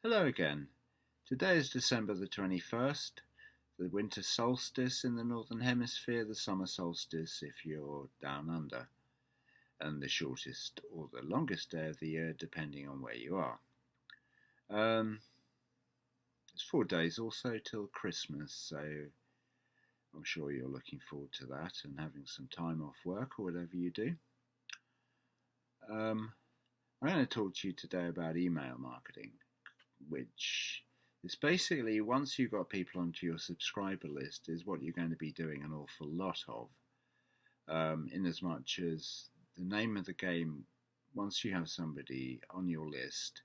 Hello again. Today is December the 21st, the winter solstice in the Northern Hemisphere, the summer solstice if you're down under, and the shortest or the longest day of the year depending on where you are. It's 4 days also till Christmas, so I'm sure you're looking forward to that and having some time off work or whatever you do. I'm going to talk to you today about email marketing, which is basically, once you've got people onto your subscriber list, is what you're going to be doing an awful lot of. In as much as the name of the game, once you have somebody on your list,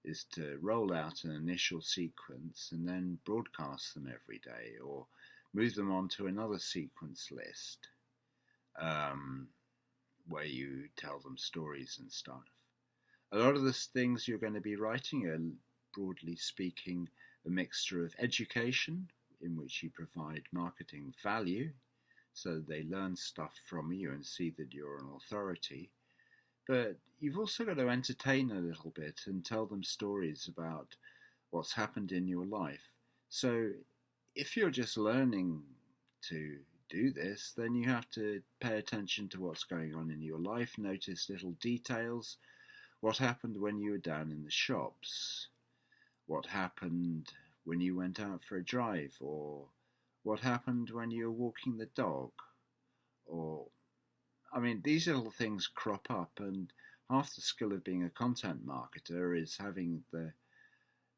is to roll out an initial sequence and then broadcast them every day or move them on to another sequence list where you tell them stories and stuff. A lot of the things you're going to be writing are, broadly speaking, a mixture of education, in which you provide marketing value, so they learn stuff from you and see that you're an authority. But you've also got to entertain a little bit and tell them stories about what's happened in your life. So if you're just learning to do this, then you have to pay attention to what's going on in your life, notice little details. What happened when you were down in the shops? What happened when you went out for a drive? Or what happened when you were walking the dog? These little things crop up, and half the skill of being a content marketer is having the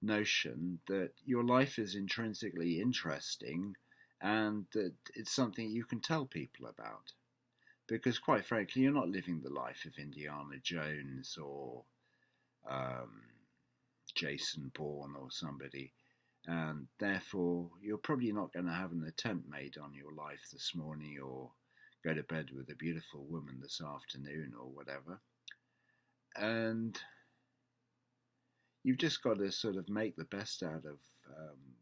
notion that your life is intrinsically interesting and that it's something you can tell people about. Because quite frankly, you're not living the life of Indiana Jones or Jason Bourne or somebody, and therefore you're probably not going to have an attempt made on your life this morning or go to bed with a beautiful woman this afternoon or whatever. And you've just got to sort of make the best out of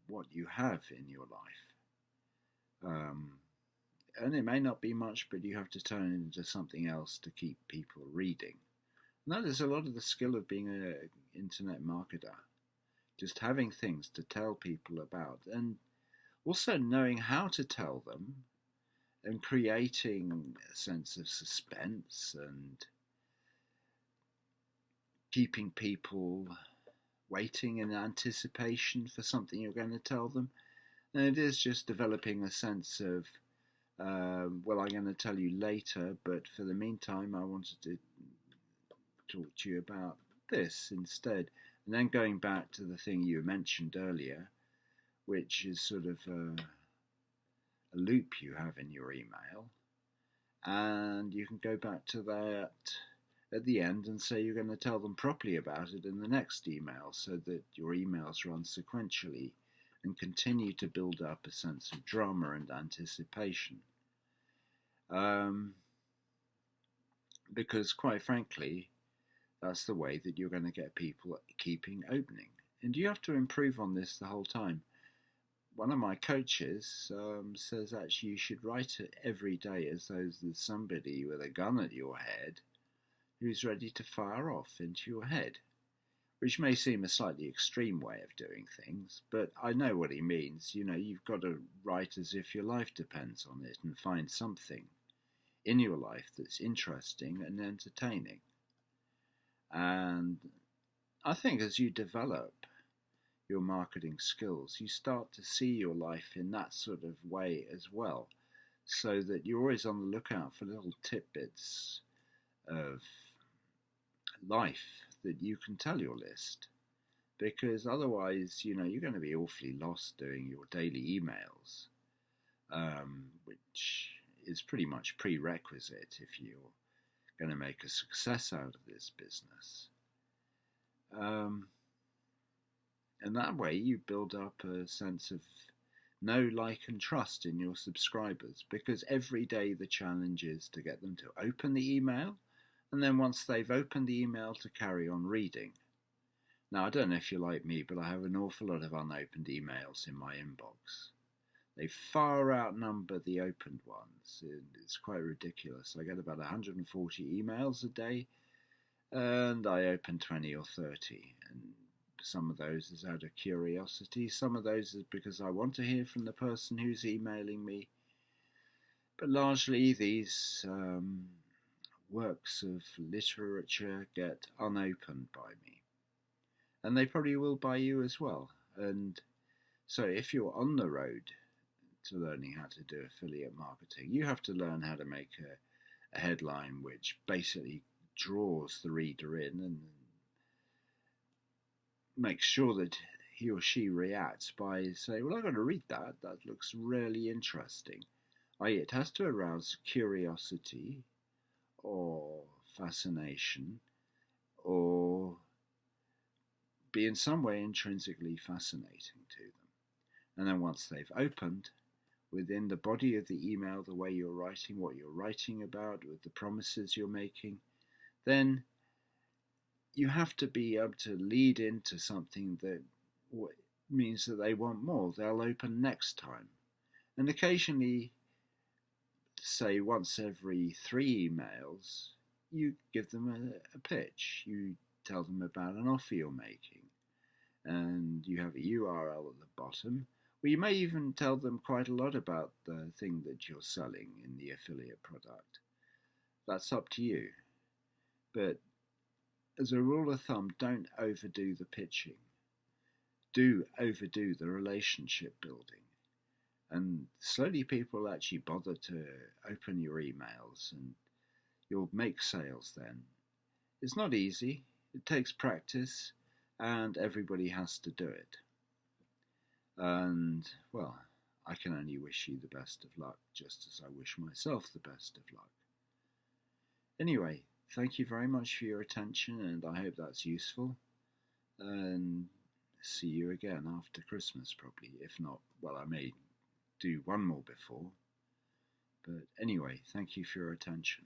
what you have in your life. And it may not be much, but you have to turn it into something else to keep people reading. And that is a lot of the skill of being an internet marketer. Just having things to tell people about, and also knowing how to tell them, and creating a sense of suspense and keeping people waiting in anticipation for something you're going to tell them. And it is just developing a sense of, I'm going to tell you later, but for the meantime, I wanted to talk to you about this instead. And then going back to the thing you mentioned earlier, which is sort of a loop you have in your email, and you can go back to that at the end and say you're going to tell them properly about it in the next email, so that your emails run sequentially and continue to build up a sense of drama and anticipation. Because quite frankly, that's the way that you're going to get people keeping opening. And you have to improve on this the whole time. One of my coaches says actually you should write it every day as though there's somebody with a gun at your head who's ready to fire off into your head, which may seem a slightly extreme way of doing things, but I know what he means. You know, you've got to write as if your life depends on it and find something in your life that's interesting and entertaining. And I think as you develop your marketing skills, you start to see your life in that sort of way as well, so that you're always on the lookout for little tidbits of life that you can tell your list. Because otherwise, you're going to be awfully lost doing your daily emails, which is pretty much prerequisite if you're going to make a success out of this business. And that way you build up a sense of know, like and trust in your subscribers, because every day the challenge is to get them to open the email, and then once they've opened the email, to carry on reading. Now, I don't know if you're like me, but I have an awful lot of unopened emails in my inbox. They far outnumber the opened ones. It's quite ridiculous. I get about 140 emails a day, and I open 20 or 30. And Some of those is out of curiosity, some of those is because I want to hear from the person who's emailing me. But largely these works of literature get unopened by me. And they probably will by you as well. And so if you're on the road to learning how to do affiliate marketing, you have to learn how to make a headline which basically draws the reader in and makes sure that he or she reacts by saying, well, I've got to read that. That looks really interesting. I.e., it has to arouse curiosity or fascination or be in some way intrinsically fascinating to them. And then once they've opened, within the body of the email, the way you're writing, what you're writing about, with the promises you're making, then you have to be able to lead into something that means that they want more. They'll open next time. And occasionally, say once every 3 emails, you give them a pitch. You tell them about an offer you're making. And you have a URL at the bottom. Or you may even tell them quite a lot about the thing that you're selling in the affiliate product. That's up to you. But as a rule of thumb, don't overdo the pitching. Do overdo the relationship building. And slowly people will actually bother to open your emails and you'll make sales then. It's not easy. It takes practice and everybody has to do it. And, well, I can only wish you the best of luck, just as I wish myself the best of luck. Anyway, thank you very much for your attention, and I hope that's useful. And see you again after Christmas, probably. If not, well, I may do one more before. But anyway, thank you for your attention.